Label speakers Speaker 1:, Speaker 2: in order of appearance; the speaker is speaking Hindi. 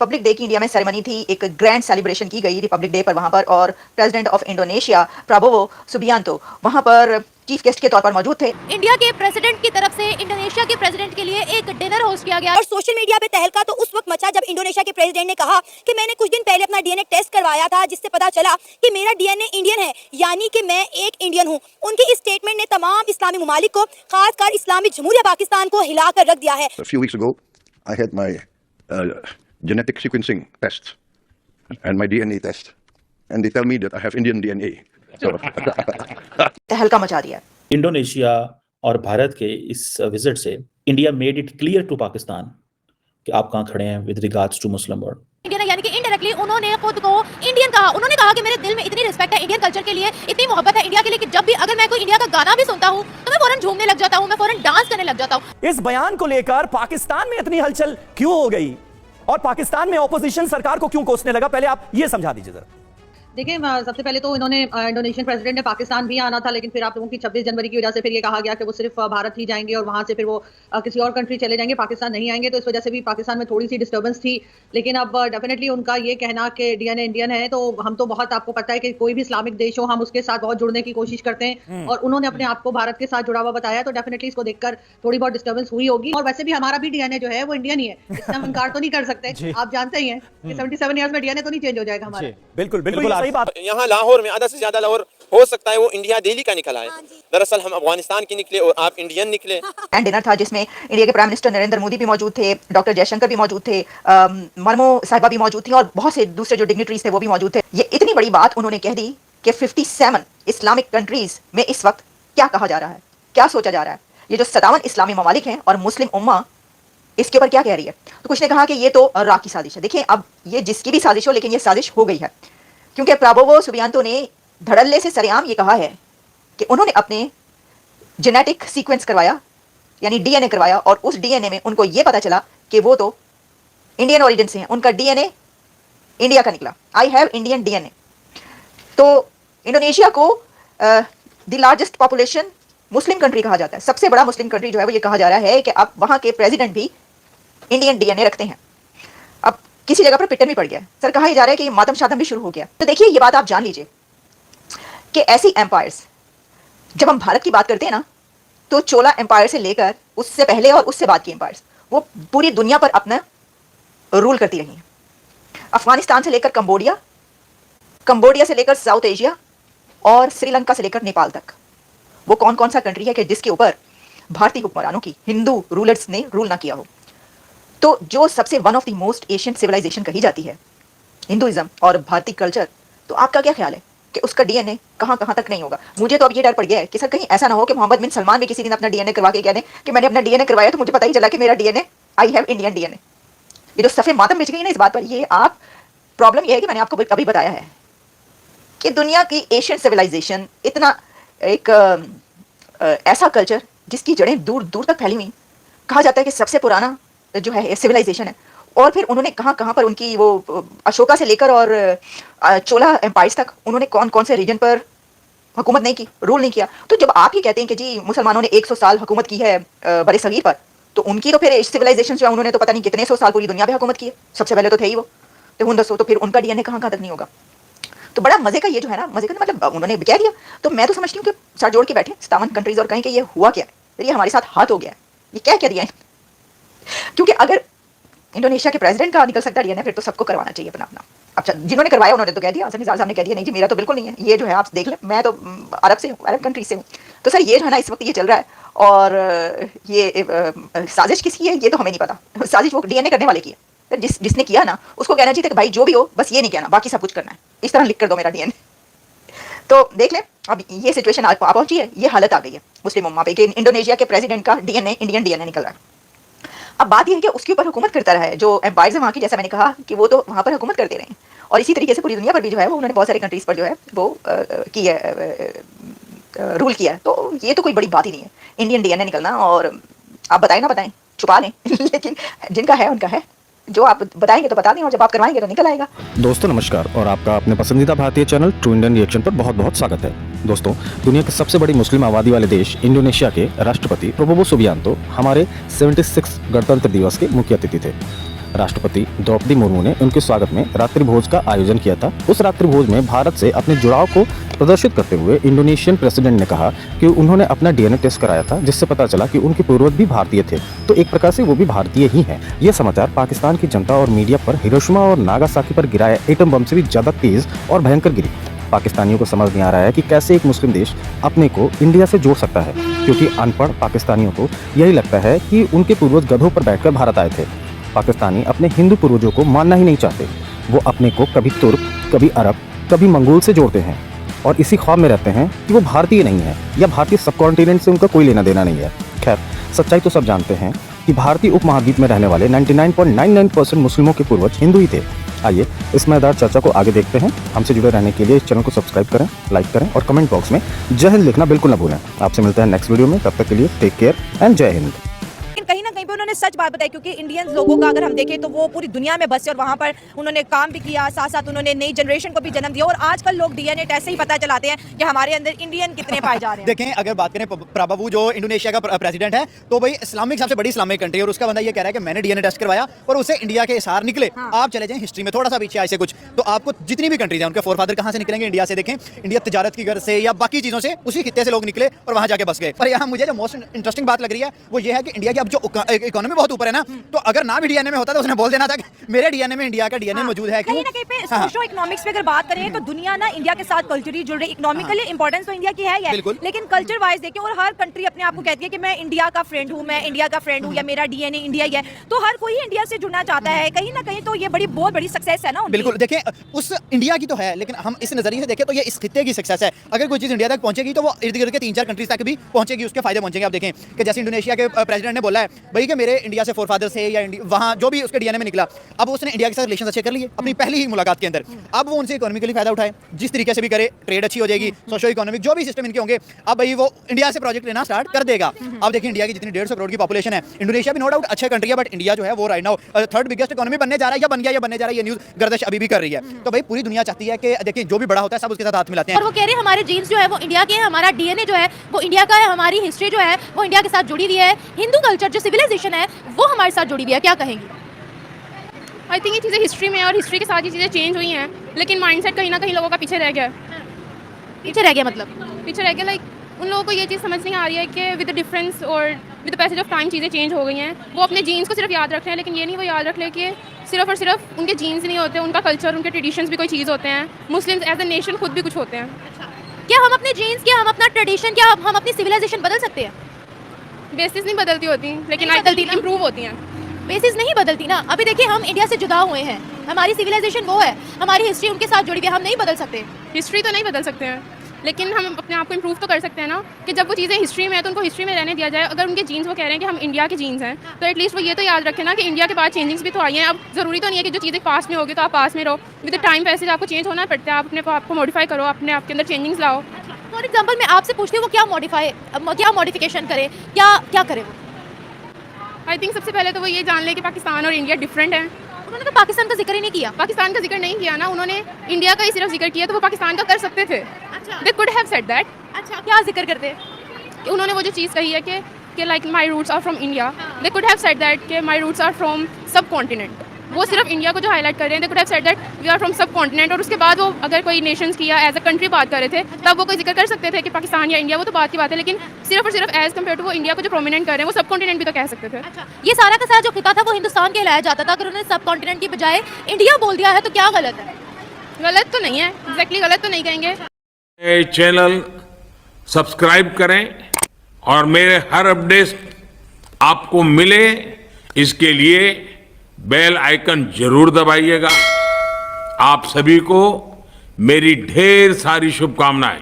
Speaker 1: रिपब्लिक डे की इंडिया में सेरेमनी थी, एक ग्रैंड सेलिब्रेशन की गई रिपब्लिक डे पर वहां पर, और president of Indonesia Prabowo Subianto वहां पर चीफ गेस्ट के तौर पर मौजूद थे।
Speaker 2: इंडिया के प्रेसिडेंट की तरफ से इंडोनेशिया के प्रेसिडेंट के लिए एक डिनर होस्ट किया गया
Speaker 3: और सोशल मीडिया पे तहलका तो उस वक्त मचा जब इंडोनेशिया के प्रेसिडेंट ने कहा कि मैंने कुछ दिन पहले अपना डीएनए टेस्ट करवाया था, जिससे पता चला कि मेरा डीएनए इंडियन है, यानी कि मैं एक इंडियन हूँ। उनके इस स्टेटमेंट ने तमाम इस्लामी ममालिक को, खासकर इस्लामी जमहूरिया पाकिस्तान को हिलाकर रख दिया है।
Speaker 4: A few weeks ago, I had my genetic sequencing test and my DNA test, and they tell me that I have Indian DNA. So
Speaker 1: तहलका मचा दिया।
Speaker 5: इंडोनेशिया और भारत के इस विजिट से India made it clear to Pakistan कि आप कहाँ खड़े हैं with regards to Muslim world.
Speaker 2: Indian है, यानी कि इनडायरेक्टली उन्होंने खुद को इंडियन कहा। उन्होंने कहा कि मेरे दिल में इतनी रिस्पेक्ट है इंडियन कल्चर के लिए, इतनी मोहब्बत है इंडिया के लिए कि जब भी अगर मैं कोई इंडिया का गाना भी सुनता हूँ तो मैं फौरन झूमने लग जाता हूँ, मैं फौरन डांस करने लग जाता हूँ।
Speaker 6: इस बयान को लेकर पाकिस्तान में इतनी हलचल क्यों हो गई और पाकिस्तान में ऑपोजिशन सरकार को क्यों कोसने लगा, पहले आप ये समझा दीजिए जरा।
Speaker 7: देखिए, सबसे पहले तो इन्होंने इंडोनेशियन प्रेसिडेंट ने पाकिस्तान भी आना था, लेकिन फिर आप लोगों की 26 जनवरी की वजह से फिर ये कहा गया कि वो सिर्फ भारत ही जाएंगे और वहां से फिर वो किसी और कंट्री चले जाएंगे, पाकिस्तान नहीं आएंगे। तो इस वजह से भी पाकिस्तान में थोड़ी सी डिस्टर्बेंस थी। लेकिन अब डेफिनेटली उनका ये कहना कि डीएनए इंडियन है, तो हम तो बहुत, आपको पता है कि कोई भी इस्लामिक देश हो हम उसके साथ बहुत जुड़ने की कोशिश करते हैं, और उन्होंने अपने आप को भारत के साथ जुड़ा हुआ बताया, तो डेफिनेटली इसको देखकर थोड़ी बहुत डिस्टर्बेंस हुई होगी। और वैसे भी हमारा भी डीएनए जो है वो इंडियन ही है, इससे हम इनकार तो नहीं कर सकते। आप जानते ही हैं कि 77 ईयर्स में डीएनए तो नहीं चेंज हो जाएगा हमारा।
Speaker 6: बिल्कुल बिल्कुल सही बात।
Speaker 8: यहाँ लाहौर में आधा से ज्यादा लाहौर हो सकता है वो इंडिया दिल्ली का निकला है, दरअसल हम अफगानिस्तान के निकले और आप इंडियन निकले।
Speaker 1: एंड डिनर था जिसमें इंडिया के प्राइम मिनिस्टर नरेंद्र मोदी भी मौजूद थे, डॉक्टर जयशंकर भी मौजूद थे, मर्मो साहिबा भी मौजूद थी, और बहुत से दूसरे जो डिग्निटरीज थे वो भी मौजूद थे। ये इतनी बड़ी बात उन्होंने कह दी कि 57 इस्लामिक कंट्रीज में इस वक्त क्या कहा जा रहा है, क्या सोचा जा रहा है, ये जो 57 इस्लामी ममालिक हैं और मुस्लिम उम्मा इसके ऊपर क्या कह रही है। तो कुछ ने कहा कि ये तो रा की साजिश है। देखिए, अब ये जिसकी भी साजिश हो, लेकिन ये साजिश हो गई है, क्योंकि प्राबोवो सुबियांतो ने धड़ल्ले से सरेआम ये कहा है कि उन्होंने अपने जेनेटिक सीक्वेंस करवाया, यानी डीएनए करवाया, और उस डीएनए में उनको ये पता चला कि वो तो इंडियन ओरिजिन से हैं, उनका डीएनए इंडिया का निकला। I have Indian DNA. तो इंडोनेशिया को the largest population Muslim country कहा जाता है, सबसे बड़ा मुस्लिम कंट्री जो है वो ये कहा जा रहा है कि अब वहां के प्रेसिडेंट भी इंडियन डीएनए रखते हैं। अब किसी जगह पर पिटन भी पड़ गया है सर, कहा जा रहा है कि मातम शातम भी शुरू हो गया। तो देखिए, ये बात आप जान लीजिए कि ऐसी एम्पायर्स, जब हम भारत की बात करते हैं ना, तो चोला एम्पायर से लेकर उससे पहले और उससे बाद की एम्पायर्स वो पूरी दुनिया पर अपना रूल करती रही हैं। अफगानिस्तान से लेकर कंबोडिया, कंबोडिया से लेकर साउथ एशिया, और श्रीलंका से लेकर नेपाल तक, वो कौन कौन सा कंट्री है कि जिसके ऊपर भारतीय हुक्मरानों की, हिंदू रूलर्स ने रूल ना किया हो। तो जो सबसे one of the most Asian civilisation कही जाती है हिंदुइज्म और भारतीय कल्चर, तो आपका क्या ख्याल है कि उसका डीएनए कहां कहां तक नहीं होगा। मुझे तो अब ये डर पड़ गया है कि सर कहीं ऐसा ना हो कि मोहम्मद बिन सलमान भी किसी दिन अपना डीएनए करवा के कह दें कि मैंने अपना डीएनए करवाया तो मुझे पता ही चला कि मेरा DNA, I have Indian DNA. ये जो सफे मातम बिछ गई ना इस बात पर, ये आप प्रॉब्लम ये है कि मैंने आपको अभी बताया है कि दुनिया की एशियन सिविलाइजेशन इतना एक ऐसा कल्चर जिसकी जड़ें दूर दूर तक फैली हुई, कहा जाता है कि सबसे पुराना जो है सिविलाइजेशन है। और फिर उन्होंने कहाँ कहाँ पर उनकी वो अशोका से लेकर और चोला एम्पायर्स तक उन्होंने कौन कौन से रीजन पर हुकूमत नहीं की, रूल नहीं किया। तो जब आप ये कहते हैं कि जी मुसलमानों ने 100 साल हुकूमत की है बड़े सगीर पर, तो उनकी तो फिर सिविलाइजेशन जो है उन्होंने तो पता नहीं कितने 100 साल पूरी दुनिया पे हुकूमत की है, सबसे पहले तो थे ही वो। तो उन दसो, तो फिर उनका डीएनए कहाँ कहाँ तक नहीं होगा। तो बड़ा मजे का ये जो है ना, मजे का मतलब उन्होंने कह दिया। तो मैं तो समझती हूँ कि सर जोड़ के बैठे 57 कंट्रीज और कहें कि ये हुआ क्या है, ये हमारे साथ हाथ हो गया है, ये क्या क्या दिया है। क्योंकि अगर इंडोनेशिया के प्रेसिडेंट का निकल सकता है, फिर तो सबको करवाना चाहिए अपना अपना। अब जिन्होंने करवाया उन्होंने तो कह दिया, हसन निज़ार साहब ने कह दिया नहीं जी मेरा तो बिल्कुल नहीं है, ये जो है आप देख लें, मैं तो अरब से हूँ, अरब कंट्री से हूँ। तो सर ये जो है ना इस वक्त ये चल रहा है, और ये साजिश किसकी है ये तो हमें नहीं पता। साजिश वो डीएनए करने वाले की है, जिसने किया ना उसको कहना चाहिए कि भाई जो भी हो बस ये नहीं कहना, बाकी सब कुछ करना है, इस तरह लिख कर दो मेरा डीएनए। तो देख लें, अब ये सिचुएशन आ पहुंची है, ये हालत आ गई है मुस्लिम उम्मा पे कि इंडोनेशिया के प्रेसिडेंट का डीएनए इंडियन डीएनए निकल रहा है। अब बात यह है कि उसके ऊपर हुकूमत करता रहा है जो एम्पायर्स है वहाँ की, जैसा मैंने कहा कि वो तो वहाँ पर हुकूमत करते रहे हैं, और इसी तरीके से पूरी दुनिया पर भी जो है वो उन्होंने बहुत सारे कंट्रीज पर जो है वो की है, रूल किया है। तो ये तो कोई बड़ी बात ही नहीं है इंडियन डीएनए निकलना। और आप बताएं ना बताएं, छुपा लें लेकिन जिनका है उनका है, जो आप बताएंगे तो बता दें, और जब आप करवाएंगे तो निकल आएगा।
Speaker 9: दोस्तों नमस्कार, और आपका अपने पसंदीदा भारतीय चैनल ट्रू इंडियन रिएक्शन पर बहुत बहुत स्वागत है। दोस्तों, दुनिया के सबसे बड़ी मुस्लिम आबादी वाले देश इंडोनेशिया के राष्ट्रपति प्राबोवो सुबियांतो हमारे 76 गणतंत्र दिवस के मुख्य अतिथि थे। राष्ट्रपति द्रौपदी मुर्मू ने उनके स्वागत में रात्रि भोज का आयोजन किया था। उस रात्रि भोज में भारत से अपने जुड़ाव को प्रदर्शित करते हुए इंडोनेशियन प्रेसिडेंट ने कहा कि उन्होंने अपना डीएनए टेस्ट कराया था, जिससे पता चला कि उनके पूर्वज भी भारतीय थे, तो एक प्रकार से वो भी भारतीय ही हैं। यह समाचार पाकिस्तान की जनता और मीडिया पर हिरोशिमा और नागासाकी पर गिराए एटम बम से भी ज्यादा तेज और भयंकर गिरी। पाकिस्तानियों को समझ नहीं आ रहा है कि कैसे एक मुस्लिम देश अपने को इंडिया से जोड़ सकता है, क्योंकि अनपढ़ पाकिस्तानियों को यही लगता है कि उनके पूर्वज गधों पर बैठकर भारत आए थे। पाकिस्तानी अपने हिंदू पूर्वजों को मानना ही नहीं चाहते। वो अपने को कभी तुर्क, कभी अरब, कभी मंगोल से जोड़ते हैं और इसी ख्वाब में रहते हैं कि वो भारतीय नहीं है या भारतीय सब कॉन्टिनेंट से उनका कोई लेना देना नहीं है। खैर, सच्चाई तो सब जानते हैं कि भारतीय उपमहाद्वीप में रहने वाले 99.99% मुस्लिमों के पूर्वज हिंदू ही थे। आइए इस मजेदार चर्चा को आगे देखते हैं। हमसे जुड़े रहने के लिए इस चैनल को सब्सक्राइब करें, लाइक करें और कमेंट बॉक्स में जय हिंद लिखना बिल्कुल ना भूलें। आपसे मिलते हैं नेक्स्ट वीडियो में, तब तक के लिए टेक केयर एंड जय हिंद।
Speaker 3: कहीं ना कहीं पे उन्होंने सच बात बताई, क्योंकि इंडियंस लोगों का अगर हम देखें तो वो पूरी दुनिया में बसे और वहाँ पर उन्होंने काम भी किया, साथ साथ उन्होंने नई जनरेशन को भी जन्म दिया। और आजकल लोग डीएनए टेस्ट से ही पता चलाते हैं कि हमारे अंदर इंडियन कितने पाए जा रहे हैं।
Speaker 10: देखें, अगर बात करें प्रभावू जो इंडोनेशिया का प्रेसिडेंट है, तो भाई इस्लामिक सबसे बड़ी इस्लामिक कंट्री, और उसका बंदा ये कह रहा है कि मैंने डीएनए टेस्ट करवाया और उससे इंडिया के इशार निकले। आप चले जाएं हिस्ट्री में थोड़ा सा पीछे ऐसे कुछ, तो आपको जितनी भी कंट्रीज हैं उनके फोरफादर कहाँ से निकलेंगे? इंडिया से। देखें, इंडिया तिजारत की घर से या बाकी चीजों से, उसी खित्ते से लोग निकले और वहां जाके बस गए। पर यहाँ मुझे जो मोस्ट इंटरेस्टिंग बात लग रही है वो ये है कि इंडिया की अब जो इकोनॉमी बहुत ऊपर है ना, तो अगर ना भी डीएनए में होता तो उसने बोल देना था कि मेरे डीएनए में इंडिया का डीएनए मौजूद है।
Speaker 3: कहीं ना कहीं पे सोशो इकोनॉमिक्स पे अगर बात करें तो दुनिया ना इंडिया के साथ कल्चरली जुड़ रही। इकोनॉमिकली इंपॉर्टेंस तो इंडिया की है ही, लेकिन कल्चर वाइज देखें और हर कंट्री अपने आप को कहती है कि मैं इंडिया का फ्रेंड हूँ, मैं इंडिया का फ्रेंड हूँ, या मेरा डीएनए इंडिया ही है, तो हर कोई इंडिया से जुड़ना चाहता है। कहीं ना कहीं तो ये बहुत बड़ी सक्सेस है ना।
Speaker 10: बिल्कुल, देखें उस इंडिया की तो है, लेकिन हम इस नजरिए से देखें तो ये इस खित्ते की सक्सेस है। अगर कोई चीज इंडिया तक पहुंचेगी तो वो इर्द गिर्द के 3-4 कंट्रीज तक भी पहुंचेगी, उसके फायदे पहुंचेंगे। आप देखें कि जैसे इंडोनेशिया के प्रेसिडेंट ने बोला है भाई कि मेरे इंडिया से फोरफादर से या वहाँ जो भी उसके डीएनए में निकला, अब उसने इंडिया के साथ रिलेशन अच्छे कर लिए अपनी पहली ही मुलाकात के अंदर। अब वो उनसे इकोनॉमिकली फायदा उठाए, जिस तरीके से भी करे, ट्रेड अच्छी हो जाएगी, सोशो इकोनॉमिक जो भी सिस्टम इनके होंगे, अब भाई वो इंडिया से प्रोजेक्ट लेना स्टार्ट कर देगा। अब देखिए इंडिया की जितनी 150 करोड़ की पॉपुलेशन है, इंडोनेशिया भी नो डाउट अच्छी कंट्री है, बट इंडिया जो है वो right now third biggest economy बनने जा रहा है, या बन गया या बनने जा रहा है। ये न्यूज गर्दिश अभी भी कर रही है। तो भाई पूरी दुनिया चाहती है कि देखिए जो भी बड़ा होता है सब उसके साथ हाथ मिलाते हैं।
Speaker 2: और वो कह रहे हैं हमारे जीन्स जो है वो इंडिया के हैं, हमारा डीएनए जो है वो इंडिया का है, हमारी हिस्ट्री जो है वो इंडिया के साथ जुड़ी हुई है, हिंदू कल्चर जो सिविलाइजेशन है वो हमारे साथ जुड़ी हुई है। क्या कहेंगी?
Speaker 11: आई थिंक ये चीज़ें हिस्ट्री में और हिस्ट्री के साथ ये चीज़ें चेंज हुई हैं, लेकिन माइंडसेट कहीं ना कहीं लोगों का पीछे रह गया है।
Speaker 2: पीछे रह गया मतलब
Speaker 11: पीछे रह गया, लाइक उन लोगों को ये चीज़ समझ नहीं आ रही है कि विद द डिफरेंस और with the passage of time चीज़ें चेंज हो गई हैं। वो अपने जीन्स को सिर्फ याद रख रहे हैं, लेकिन ये नहीं वो याद रख ले कि सिर्फ और सिर्फ उनके जीन्स नहीं होते, उनका कल्चर, उनके ट्रेडिशंस भी कोई चीज़ होते हैं। मुस्लिम्स एज अ नेशन खुद भी कुछ होते हैं।
Speaker 2: क्या हम अपने जीन्स, क्या हम अपना ट्रेडिशन, क्या हम अपनी सिविलाइजेशन बदल सकते हैं?
Speaker 11: बेसिस नहीं बदलती होती, लेकिन आजकल इम्प्रूव होती हैं।
Speaker 2: बेसिस नहीं बदलती ना। अभी देखिए हम इंडिया से जुदा हुए हैं, हमारी सिविलाइजेशन वो है, हमारी हिस्ट्री उनके साथ जुड़ी हुई है, हम नहीं बदल सकते।
Speaker 11: हिस्ट्री तो नहीं बदल सकते हैं, लेकिन हम अपने आप को इम्प्रूव तो कर सकते हैं ना, कि जब वो चीज़ें हिस्ट्री में है तो उनको हिस्ट्री में रहने दिया जाए। अगर उनके जीन्स वो कह रहे हैं कि हम इंडिया के जीन्स हैं, तो एटलीस्ट वो ये तो याद रखें ना कि इंडिया के बाद चेंजिंग्स भी तो आई हैं। अब ज़रूरी तो नहीं है कि जो चीज़ें पास में होगी तो आप पास में रहो, विद द टाइम पैसेज आपको चेंज होना पड़ता है, आप अपने आप को मॉडिफाई करो, अपने आप के अंदर चेंजिंग्स लाओ।
Speaker 2: फॉर एग्जाम्पल मैं आपसे पूछती हूँ वो क्या मॉडिफिकेशन करे, क्या करे वो?
Speaker 11: आई थिंक सबसे पहले तो वो ये जान ले कि पाकिस्तान और इंडिया डिफरेंट है।
Speaker 2: उन्होंने तो पाकिस्तान का जिक्र ही नहीं किया।
Speaker 11: पाकिस्तान का जिक्र नहीं किया ना, उन्होंने इंडिया का ही सिर्फ जिक्र किया, तो वो पाकिस्तान का कर सकते थे।
Speaker 2: अच्छा,
Speaker 11: दे कुड हैव सेड दैट।
Speaker 2: अच्छा, क्या जिक्र करते?
Speaker 11: कि उन्होंने वो जो चीज़ कही है कि like my roots are from India, they could have said that कि my roots are from subcontinent. वो सिर्फ इंडिया को जो हाईलाइट कर रहे हैं, they could have said that we are from subcontinent. और उसके बाद वो अगर कोई नेशंस की या एज अ कंट्री बात कर रहे थे, तब वो कोई जिक्र कर सकते थे कि पाकिस्तान या इंडिया, वो तो बात की बात है, लेकिन सिर्फ और सिर्फ एज कम्पेयर टू वो इंडिया को जो प्रोमिनेंट कर रहे हैं, वो सब कॉन्टिनेंट भी तो कह सकते थे।
Speaker 2: अच्छा, ये सारा का सारा जो खिता था वो हिंदुस्तान कहलाया जाता था, अगर उन्होंने सब कॉन्टिनेंट की बजाय इंडिया बोल दिया है तो क्या गलत है?
Speaker 11: गलत तो नहीं है, एग्जैक्टली गलत तो नहीं कहेंगे।
Speaker 12: चैनल सब्सक्राइब करें और मेरे हर अपडेट आपको मिले, इसके लिए बेल आइकन जरूर दबाइएगा। आप सभी को मेरी ढेर सारी शुभकामनाएं।